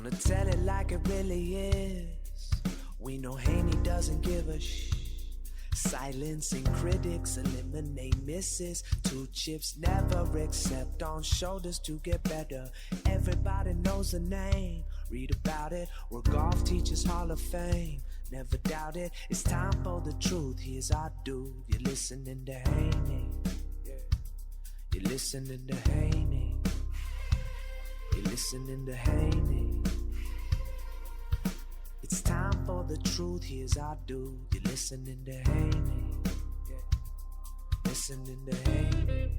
Gonna tell it like it really is. We know Haney doesn't give a Silencing critics, eliminate misses. 2 chips never accept on shoulders to get better. Everybody knows the name. Read about it. We're golf teachers Hall of Fame. Never doubt it. It's time for the truth. Here's our dude. You're listening to Haney. Yeah. You're listening to Haney. You're listening to Haney. It's time for the truth. Here's our dude. You're listening to Haney. Yeah. Listening to Haney.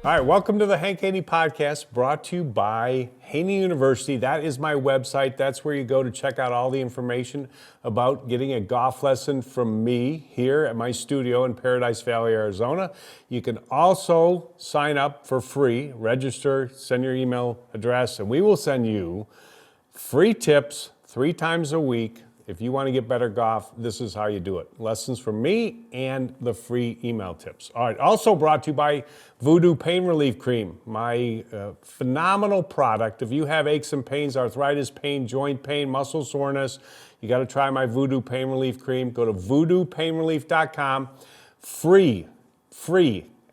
All right, welcome to the Hank Haney Podcast, brought to you by Haney University. That is my website. That's where you go to check out all the information about getting a golf lesson from me here at my studio in Paradise Valley, Arizona. You can also sign up for free, register, send your email address, and we will send you free tips 3 times a week. If you want to get better golf, this is how you do it. Lessons from me and the free email tips. All right, also brought to you by Voodoo Pain Relief Cream, my phenomenal product. If you have aches and pains, arthritis pain, joint pain, muscle soreness, you got to try my Voodoo Pain Relief Cream. Go to voodoopainrelief.com. Free,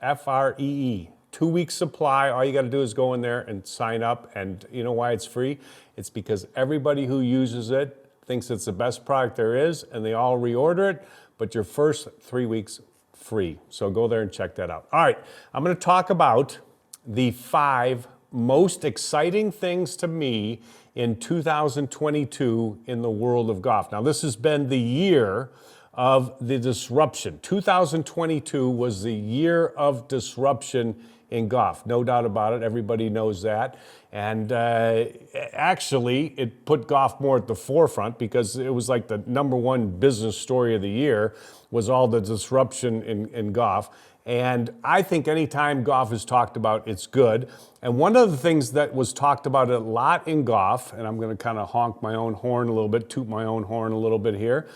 F-R-E-E. 2-week supply. All you got to do is go in there and sign up. And you know why it's free? It's because everybody who uses it thinks it's the best product there is, and they all reorder it, but your first 3 weeks free. So go there and check that out. All right, I'm going to talk about the 5 most exciting things to me in 2022 in the world of golf. Now, this has been the year of the disruption. 2022 was the year of disruption in golf, no doubt about it. Everybody knows that. And actually, it put golf more at the forefront because it was like the #1 business story of the year was all the disruption in golf. And I think anytime golf is talked about, it's good. And one of the things that was talked about a lot in golf, and I'm going to kind of honk my own horn a little bit, toot my own horn a little bit here,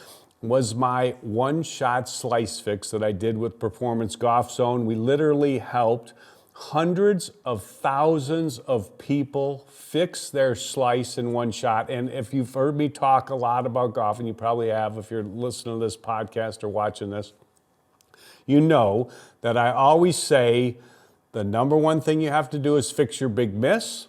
was my one-shot slice fix that I did with Performance Golf Zone. We literally helped hundreds of thousands of people fix their slice in one shot. And if you've heard me talk a lot about golf, and you probably have if you're listening to this podcast or watching this, you know that I always say the #1 thing you have to do is fix your big miss.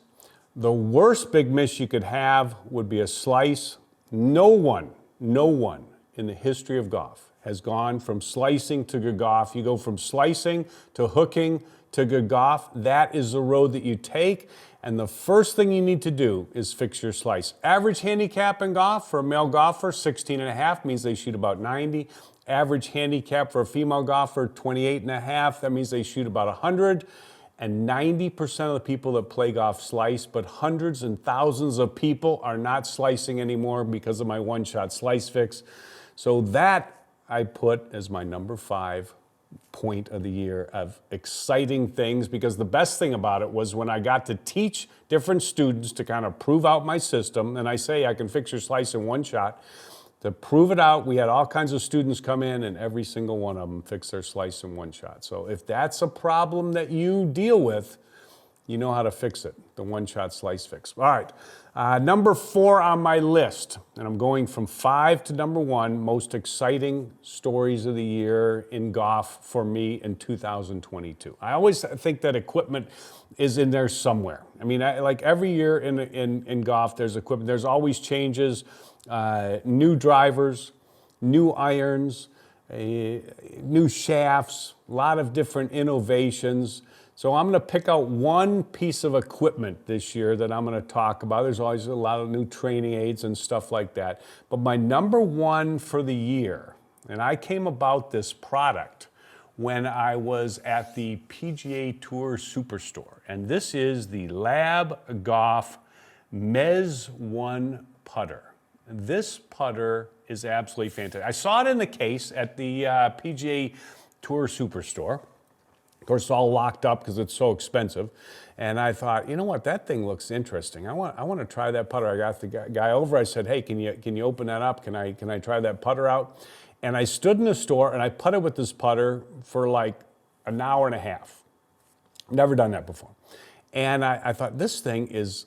The worst big miss you could have would be a slice. No one in the history of golf has gone from slicing to good golf. You go from slicing to hooking to good golf. That is the road that you take. And the first thing you need to do is fix your slice. Average handicap in golf for a male golfer, 16.5, means they shoot about 90. Average handicap for a female golfer, 28.5. That means they shoot about 100. And 90% of the people that play golf slice, but hundreds and thousands of people are not slicing anymore because of my one-shot slice fix. So that I put as my #5 point of the year of exciting things, because the best thing about it was when I got to teach different students to kind of prove out my system, and I say I can fix your slice in one shot. To prove it out, we had all kinds of students come in, and every single one of them fixed their slice in one shot. So if that's a problem that you deal with, you know how to fix it, the one-shot slice fix. All right, #4 on my list, and I'm going from 5 to #1, most exciting stories of the year in golf for me in 2022. I always think that equipment is in there somewhere. I mean, like every year in golf, there's equipment. There's always changes, new drivers, new irons, new shafts, a lot of different innovations. So I'm going to pick out one piece of equipment this year that I'm going to talk about. There's always a lot of new training aids and stuff like that. But my #1 for the year, and I came about this product when I was at the PGA Tour Superstore. And this is the LIV Golf Mez 1 putter. This putter is absolutely fantastic. I saw it in the case at the PGA Tour Superstore. Of course, it's all locked up because it's so expensive. And I thought, you know what, that thing looks interesting. I want to try that putter. I got the guy over. I said, hey, can you open that up? Can I try that putter out? And I stood in the store and I putted with this putter for like an hour and a half. Never done that before. And I thought, this thing is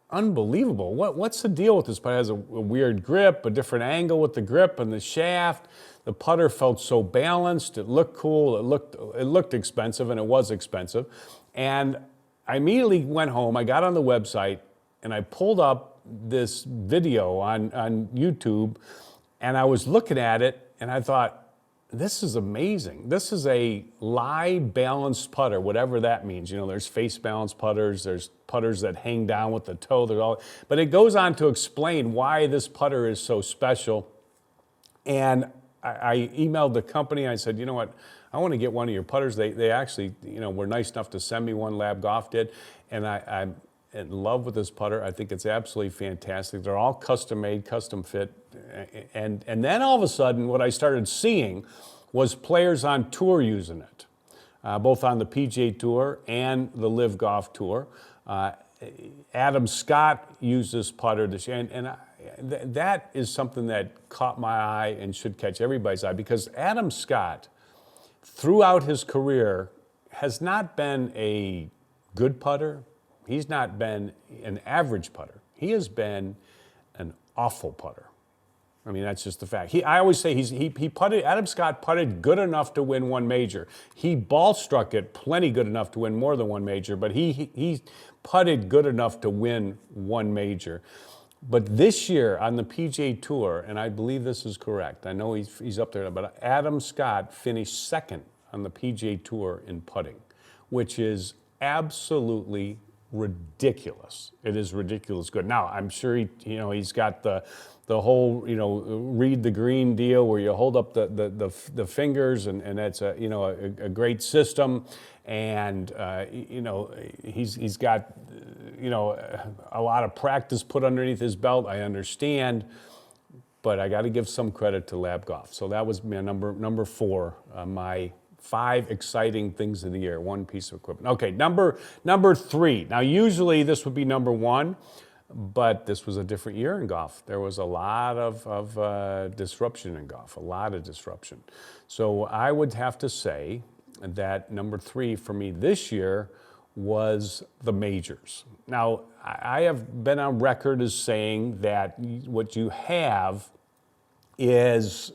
unbelievable. What's the deal with this putter? It has a weird grip, a different angle with the grip and the shaft. The putter felt so balanced. It looked cool. It looked expensive, and it was expensive. And I immediately went home. I got on the website, and I pulled up this video on YouTube, and I was looking at it, and I thought, this is amazing. This is a lie balanced putter, whatever that means. You know, there's face balanced putters, there's putters that hang down with the toe, but it goes on to explain why this putter is so special. And I emailed the company. I said, you know what, I want to get one of your putters. They actually, you know, were nice enough to send me one. LIV Golf did, and I'm in love with this putter. I think it's absolutely fantastic. They're all custom made, custom fit. And then all of a sudden, what I started seeing was players on tour using it, both on the PGA Tour and the LIV Golf Tour. Adam Scott used this putter this year, and that is something that caught my eye and should catch everybody's eye, because Adam Scott, throughout his career, has not been a good putter. He's not been an average putter. He has been an awful putter. I mean, that's just the fact. I always say he putted. Adam Scott putted good enough to win one major. He ball struck it plenty good enough to win more than one major, but he putted good enough to win one major. But this year on the PGA Tour, and I believe this is correct, I know he's up there, but Adam Scott finished second on the PGA Tour in putting, which is absolutely ridiculous. It is ridiculous good. Now, I'm sure he's got the whole, read the green deal where you hold up the fingers, and that's a great system. And he's got a lot of practice put underneath his belt. I understand, but I got to give some credit to LIV Golf. So that was my number 4, my 5 exciting things of the year, one piece of equipment. Okay, number 3. Now, usually this would be number 1, but this was a different year in golf. There was a lot of disruption in golf, a lot of disruption. So I would have to say that number 3 for me this year was the majors. Now, I have been on record as saying that what you have is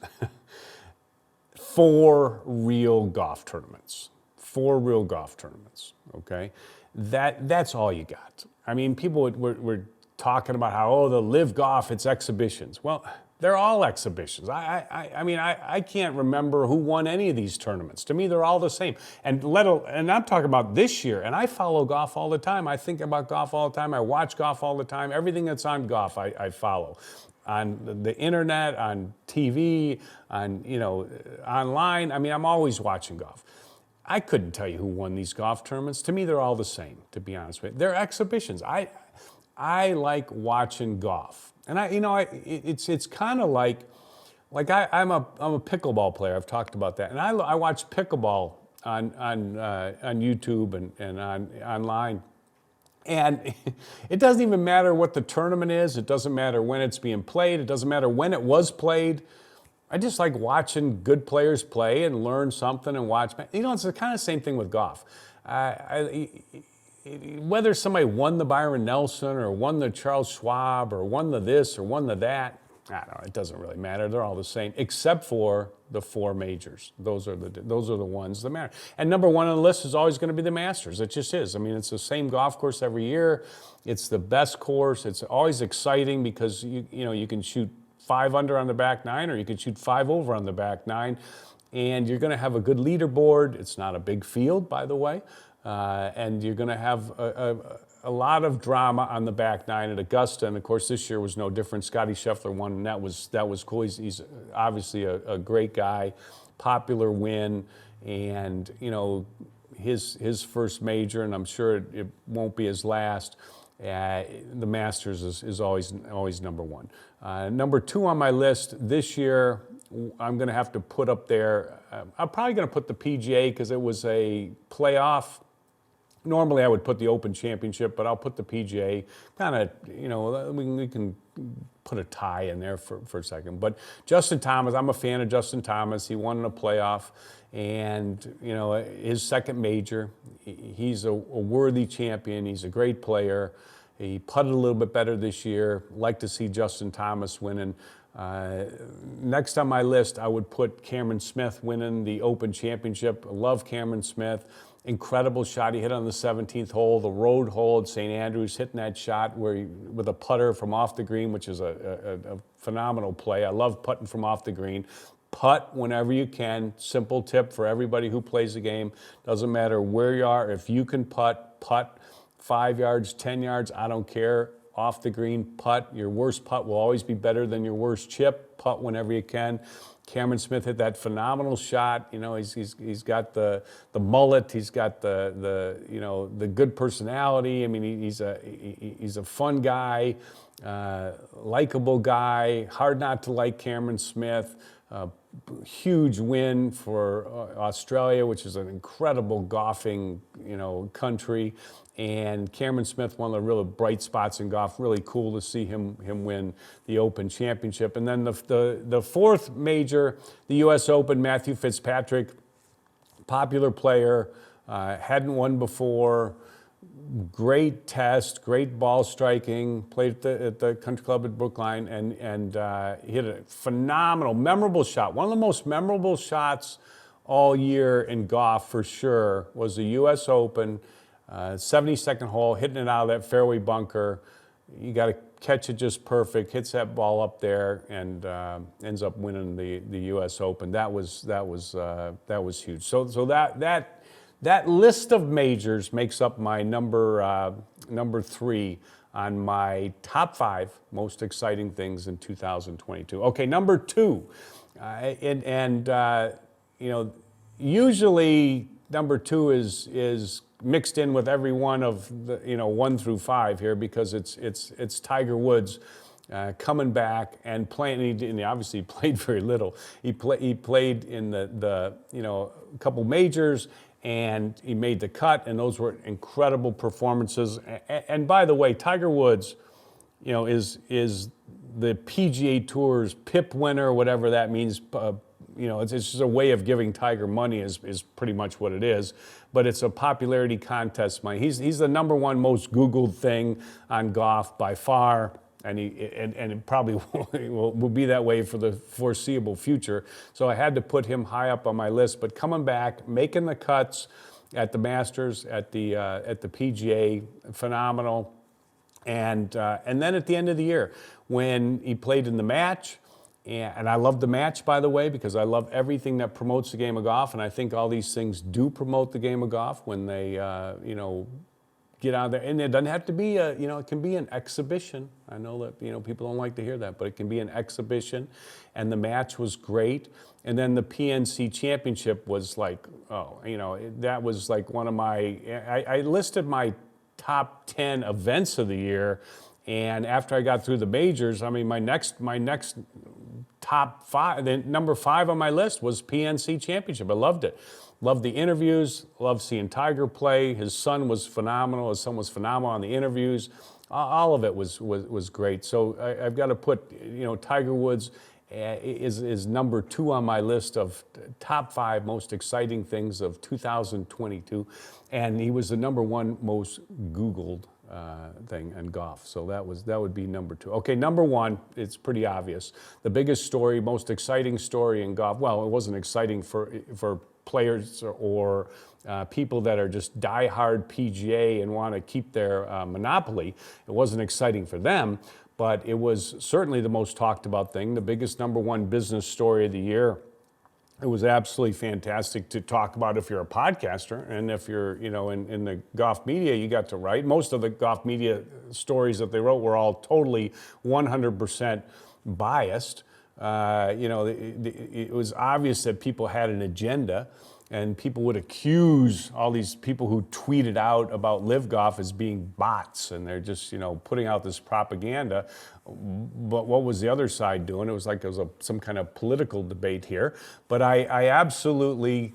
4 real golf tournaments. 4 real golf tournaments, okay? That's all you got. I mean, people were talking about how, the LIV Golf, it's exhibitions. Well, they're all exhibitions. I mean, I can't remember who won any of these tournaments. To me, they're all the same. And I'm talking about this year, and I follow golf all the time. I think about golf all the time. I watch golf all the time. Everything that's on golf, I follow. On the internet, on TV, on online. I mean, I'm always watching golf. I couldn't tell you who won these golf tournaments. To me, they're all the same, to be honest with you. They're exhibitions. I like watching golf. And it's kind of like I'm a pickleball player. I've talked about that. And I watch pickleball on YouTube and online. And it doesn't even matter what the tournament is. It doesn't matter when it's being played. It doesn't matter when it was played. I just like watching good players play and learn something and watch. It's the kind of same thing with golf. Whether somebody won the Byron Nelson or won the Charles Schwab or won the this or won the that, I don't know, it doesn't really matter. They're all the same, except for the 4 majors. Those are the ones that matter. And number 1 on the list is always going to be the Masters. It just is. I mean, it's the same golf course every year. It's the best course. It's always exciting because you can shoot 5 under on the back 9, or you can shoot 5 over on the back 9, and you're going to have a good leaderboard. It's not a big field, by the way, and you're going to have a lot of drama on the back 9 at Augusta, and of course this year was no different. Scotty Scheffler won, and that was cool. He's obviously a great guy, popular win, and his first major, and I'm sure it won't be his last. The Masters is always number 1. Number 2 on my list this year, I'm going to have to put up there. I'm probably going to put the PGA because it was a playoff. Normally I would put the Open Championship, but I'll put the PGA kind of, we can put a tie in there for a second. But Justin Thomas, I'm a fan of Justin Thomas. He won in a playoff, and his second major. He's a worthy champion. He's a great player. He putted a little bit better this year. Like to see Justin Thomas winning. Next on my list, I would put Cameron Smith winning the Open Championship. I love Cameron Smith. Incredible shot he hit on the 17th hole, the road hole at St. Andrews, hitting that shot with a putter from off the green, which is a phenomenal play. I love putting from off the green. Putt whenever you can. Simple tip for everybody who plays the game. Doesn't matter where you are. If you can putt 5 yards, 10 yards, I don't care. Off the green, putt. Your worst putt will always be better than your worst chip. Putt whenever you can. Cameron Smith hit that phenomenal shot. He's got the mullet. He's got the good personality. I mean, he's a fun guy, likable guy. Hard not to like Cameron Smith. Huge win for Australia, which is an incredible golfing, country. And Cameron Smith, one of the real bright spots in golf. Really cool to see him win the Open Championship. And then the fourth major, the U.S. Open, Matthew Fitzpatrick, popular player, hadn't won before. Great test, great ball striking, played at the Country Club at Brookline, and hit a phenomenal, memorable shot. One of the most memorable shots all year in golf, for sure, was the U.S. Open, 72nd hole, hitting it out of that fairway bunker. You got to catch it just perfect, hits that ball up there, and ends up winning the U.S. Open. That was huge. So that list of majors makes up my number 3 on my top 5 most exciting things in 2022. Okay, number 2, usually number 2 is mixed in with every one of the 1 through 5 here, because it's Tiger Woods. Coming back and playing, and he obviously played very little. He played in the couple majors, and he made the cut, and those were incredible performances. And by the way, Tiger Woods, is the PGA Tour's PIP winner, whatever that means. It's just a way of giving Tiger money is pretty much what it is. But it's a popularity contest. He's the number 1 most Googled thing on golf by far. And it probably will be that way for the foreseeable future. So I had to put him high up on my list. But coming back, making the cuts at the Masters, at the PGA, phenomenal. And then at the end of the year, when he played in the match, and I love the match, by the way, because I love everything that promotes the game of golf. And I think all these things do promote the game of golf when they, get out there. And it doesn't have to be it can be an exhibition. I know that, people don't like to hear that, but it can be an exhibition. And the match was great. And then the PNC Championship was like, that was like one of my, I listed my top 10 events of the year. And after I got through the majors, my next top 5, then number 5 on my list was PNC Championship. I loved it. Loved the interviews, loved seeing Tiger play. His son was phenomenal. His son was phenomenal on the interviews. All of it was great. So I've got to put, Tiger Woods is number 2 on my list of top 5 most exciting things of 2022. And he was the number 1 most Googled thing in golf. So that would be number 2. Okay, number 1, it's pretty obvious. The biggest story, most exciting story in golf. Well, it wasn't exciting for players or people that are just diehard PGA and want to keep their monopoly. It wasn't exciting for them, but it was certainly the most talked about thing, the biggest number 1 business story of the year. It was absolutely fantastic to talk about if you're a podcaster, and if you're, in the golf media, you got to write. Most of the golf media stories that they wrote were all totally 100% biased. It was obvious that people had an agenda, and people would accuse all these people who tweeted out about LIV Golf as being bots, and they're just, putting out this propaganda. But what was the other side doing? It was like some kind of political debate here. But I absolutely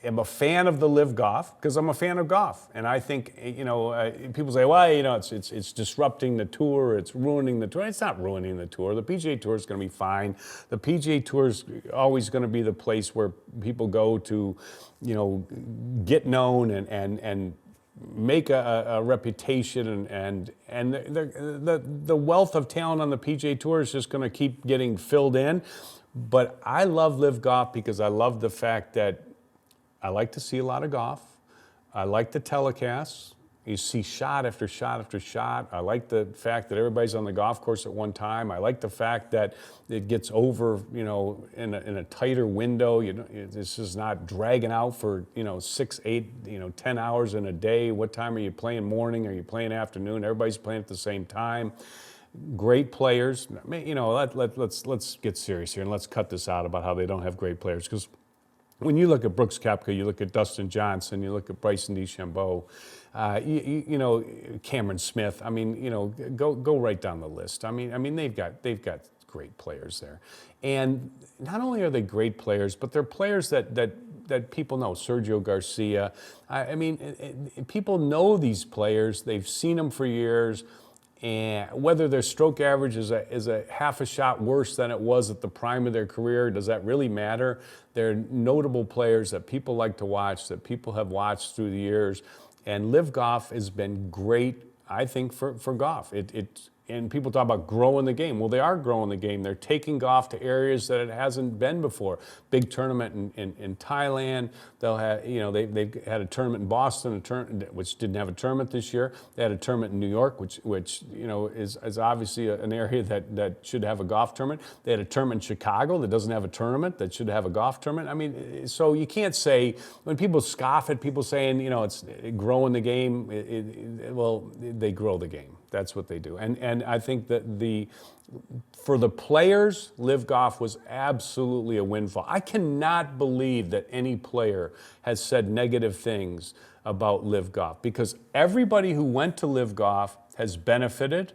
am a fan of the LIV Golf because I'm a fan of golf, and I think people say, well, it's disrupting the tour, it's ruining the tour. It's not ruining the tour. The PGA Tour is going to be fine. The PGA Tour is always going to be the place where people go to, get known and make a reputation, and the wealth of talent on the PGA Tour is just going to keep getting filled in. But I love LIV Golf because I love the fact that I like to see a lot of golf. I like the telecasts. You see shot after shot after shot. I like the fact that everybody's on the golf course at one time. I like the fact that it gets over, in a tighter window. This is not dragging out for, 6, 8, 10 hours in a day. What time are you playing? Morning? Are you playing afternoon? Everybody's playing at the same time. Great players. Let's get serious here and let's cut this out about how they don't have great players, because when you look at Brooks Koepka, you look at Dustin Johnson, you look at Bryson DeChambeau, Cameron Smith. Go right down the list. They've got great players there, and not only are they great players, but they're players that people know. Sergio Garcia. People know these players. They've seen them for years. And whether their stroke average is a half a shot worse than it was at the prime of their career, does that really matter? They're notable players that people like to watch, that people have watched through the years. And LIV Golf has been great, I think, for golf. And people talk about growing the game. Well, they are growing the game. They're taking golf to areas that it hasn't been before. Big tournament in Thailand. They'll have, they've had a tournament in Boston, which didn't have a tournament this year. They had a tournament in New York, which is obviously an area that should have a golf tournament. They had a tournament in Chicago that doesn't have a tournament that should have a golf tournament. So you can't say, when people scoff at people saying, it's growing the game, they grow the game. That's what they do. And I think that for the players, LIV Golf was absolutely a windfall. I cannot believe that any player has said negative things about LIV Golf, because everybody who went to LIV Golf has benefited,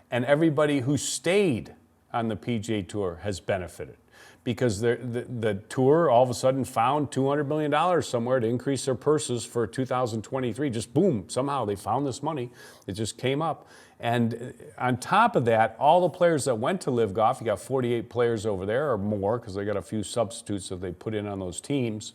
and everybody who stayed on the PGA Tour has benefited. Because the tour all of a sudden found $200 million somewhere to increase their purses for 2023. Just boom, somehow they found this money. It just came up. And on top of that, all the players that went to LIV Golf, you got 48 players over there or more, because they got a few substitutes that they put in on those teams.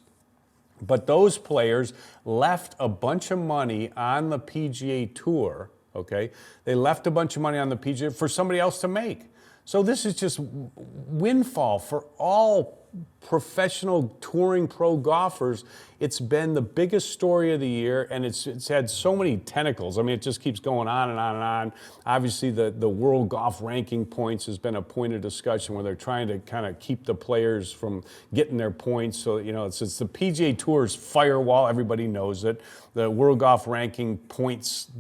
But those players left a bunch of money on the PGA Tour, okay? They left a bunch of money on the PGA for somebody else to make. So this is just windfall for all professional touring pro golfers. It's been the biggest story of the year, and it's had so many tentacles. It just keeps going on and on and on. Obviously, the World Golf Ranking points has been a point of discussion where they're trying to kind of keep the players from getting their points. So, it's the PGA Tour's firewall. Everybody knows it. The World Golf Ranking points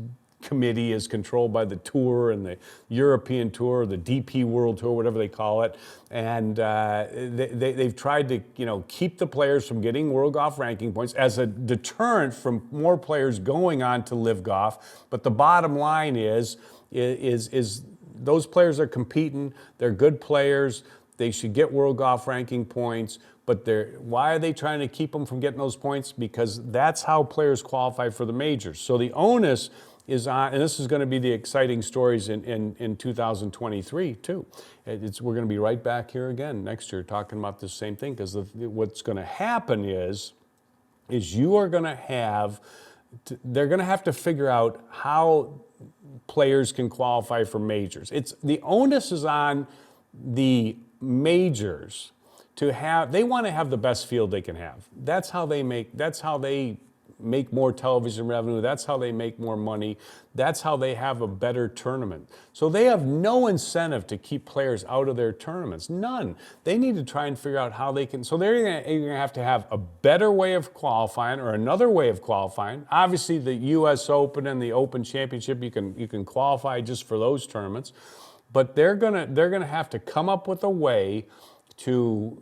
committee is controlled by the Tour and the European Tour, the DP World Tour, whatever they call it, and they've tried to keep the players from getting World Golf Ranking points as a deterrent from more players going on to LIV Golf. But the bottom line is those players are competing. They're good players. They should get World Golf Ranking points. But why are they trying to keep them from getting those points? Because that's how players qualify for the majors. So the onus is on, and this is going to be the exciting stories in 2023 too. We're going to be right back here again next year talking about the same thing, because what's going to happen is you are going to have, they're going to have to figure out how players can qualify for majors. The onus is on the majors to have, they want to have the best field they can have. That's how they make more television revenue. That's how they make more money. That's how they have a better tournament. So they have no incentive to keep players out of their tournaments. None. They need to try and figure out how they can. So they're going to have a better way of qualifying, or another way of qualifying. Obviously, the U.S. Open and the Open Championship, you can qualify just for those tournaments. But they're gonna have to come up with a way to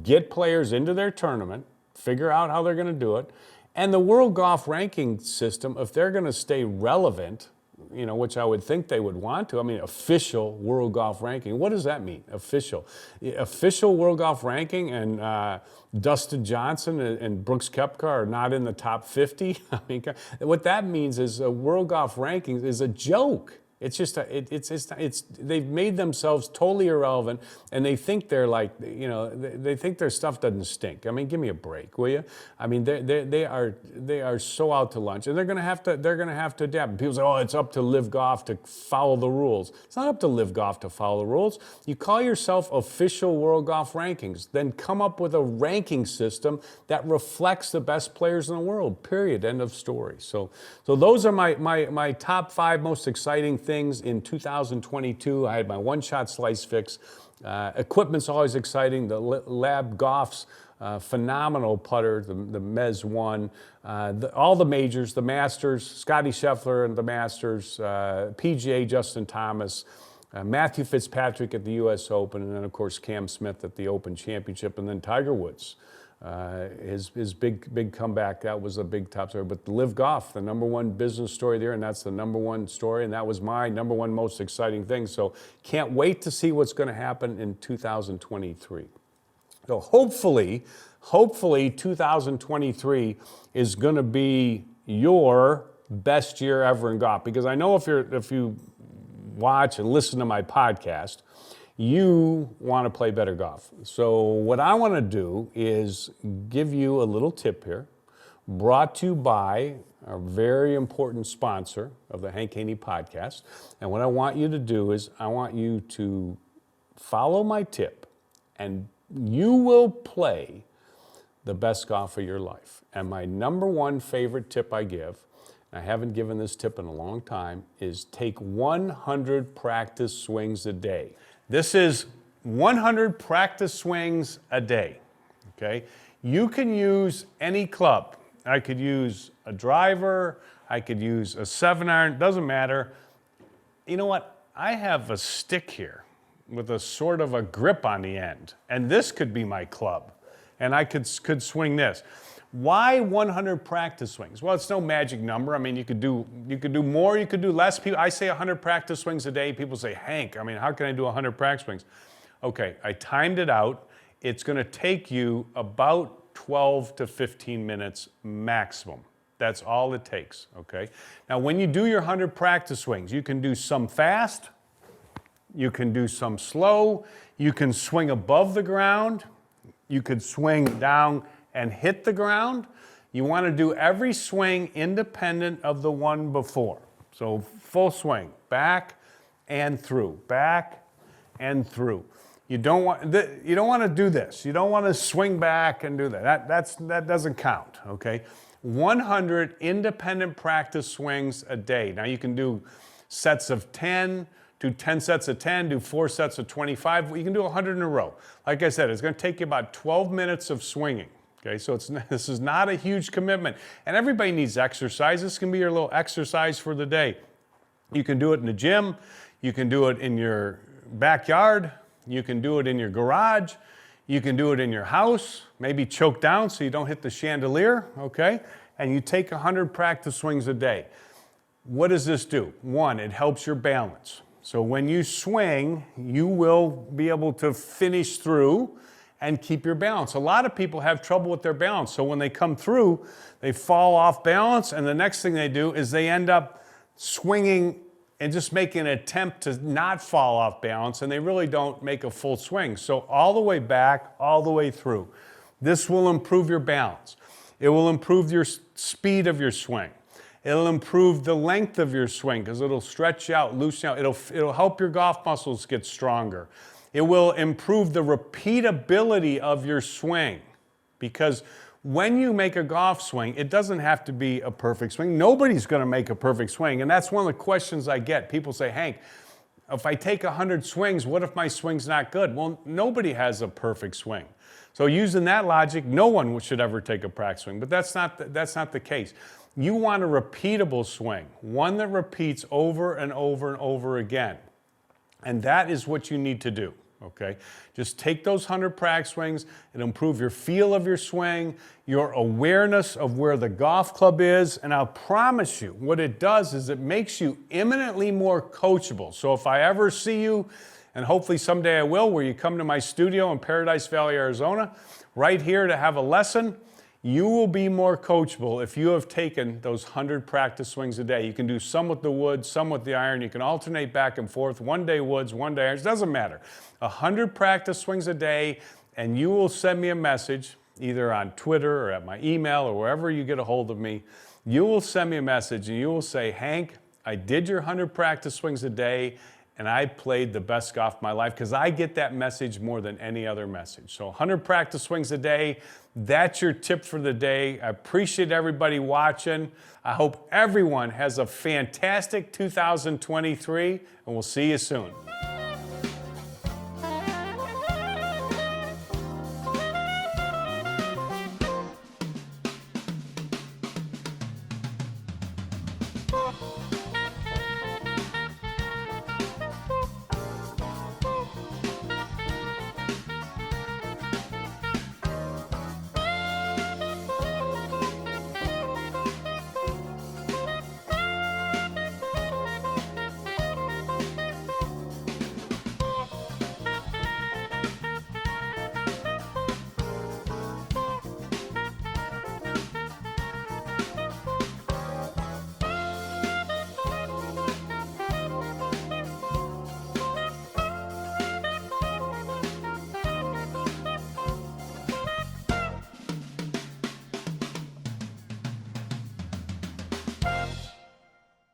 get players into their tournament, figure out how they're going to do it. And the World Golf Ranking system, if they're going to stay relevant, which I would think they would want to. I mean, official World Golf Ranking. What does that mean? Official World Golf Ranking, and Dustin Johnson and Brooks Koepka are not in the top 50. I mean, what that means is a World Golf Ranking is a joke. It's just they've made themselves totally irrelevant, and they think they're like, they think their stuff doesn't stink. I mean, give me a break, will you? I mean, they are so out to lunch, and they're going to have to adapt. People say, oh, it's up to LIV Golf to follow the rules. It's not up to LIV Golf to follow the rules. You call yourself official World Golf Rankings, then come up with a ranking system that reflects the best players in the world. Period. End of story. So those are my top 5 most exciting things in 2022. I had my one-shot slice fix. Equipment's always exciting. The LIV Golf's phenomenal putter, the Mez 1, all the majors, the Masters, Scotty Scheffler and the Masters, PGA Justin Thomas, Matthew Fitzpatrick at the U.S. Open, and then of course Cam Smith at the Open Championship, and then Tiger Woods. His big comeback, that was a big top story. But the LIV Golf, the #1 business story there, and that's the #1 story, and that was my #1 most exciting thing. So can't wait to see what's going to happen in 2023. So hopefully 2023 is going to be your best year ever in golf, because I know if you watch and listen to my podcast, you want to play better golf. So what I want to do is give you a little tip here, brought to you by a very important sponsor of the Hank Haney podcast. And what I want you to do is I want you to follow my tip, and you will play the best golf of your life. And my #1 favorite tip I give, I haven't given this tip in a long time, is take 100 practice swings a day. This is 100 practice swings a day, okay? You can use any club. I could use a driver, I could use a 7-iron, doesn't matter. You know what? I have a stick here with a sort of a grip on the end, and this could be my club, and I could swing this. Why 100 practice swings? Well, it's no magic number. I mean, you could do more, you could do less. I say 100 practice swings a day. People say, Hank, I mean, how can I do 100 practice swings? Okay, I timed it out. It's going to take you about 12 to 15 minutes maximum. That's all it takes, okay? Now, when you do your 100 practice swings, you can do some fast, you can do some slow, you can swing above the ground, you could swing down and hit the ground. You want to do every swing independent of the one before. So full swing, back and through, back and through. You don't want to do this. You don't want to swing back and do that. That doesn't count, okay? 100 independent practice swings a day. Now you can do sets of 10, do 10 sets of 10, do 4 sets of 25. You can do 100 in a row. Like I said, it's going to take you about 12 minutes of swinging. Okay, so this is not a huge commitment. And everybody needs exercise. This can be your little exercise for the day. You can do it in the gym. You can do it in your backyard. You can do it in your garage. You can do it in your house. Maybe choke down so you don't hit the chandelier, okay? And you take 100 practice swings a day. What does this do? 1, it helps your balance. So when you swing, you will be able to finish through and keep your balance. A lot of people have trouble with their balance. So when they come through, they fall off balance, and the next thing they do is they end up swinging and just making an attempt to not fall off balance, and they really don't make a full swing. So all the way back, all the way through. This will improve your balance. It will improve your speed of your swing. It'll improve the length of your swing because it'll stretch out, loosen out. It'll help your golf muscles get stronger. It will improve the repeatability of your swing, because when you make a golf swing, it doesn't have to be a perfect swing. Nobody's going to make a perfect swing, and that's one of the questions I get. People say, Hank, if I take 100 swings, what if my swing's not good? Well, nobody has a perfect swing. So using that logic, no one should ever take a practice swing, but that's not the case. You want a repeatable swing, one that repeats over and over and over again. And that is what you need to do, okay? Just take those 100 practice swings and improve your feel of your swing, your awareness of where the golf club is, and I'll promise you, what it does is it makes you eminently more coachable. So if I ever see you, and hopefully someday I will, where you come to my studio in Paradise Valley, Arizona, right here to have a lesson, you will be more coachable if you have taken those 100 practice swings a day. You can do some with the wood, some with the iron. You can alternate back and forth. One day woods, one day irons. Doesn't matter. 100 practice swings a day, and you will send me a message, either on Twitter or at my email or wherever you get a hold of me. You will send me a message, and you will say, Hank, I did your 100 practice swings a day, and I played the best golf of my life, because I get that message more than any other message. So 100 practice swings a day, that's your tip for the day. I appreciate everybody watching. I hope everyone has a fantastic 2023, and we'll see you soon.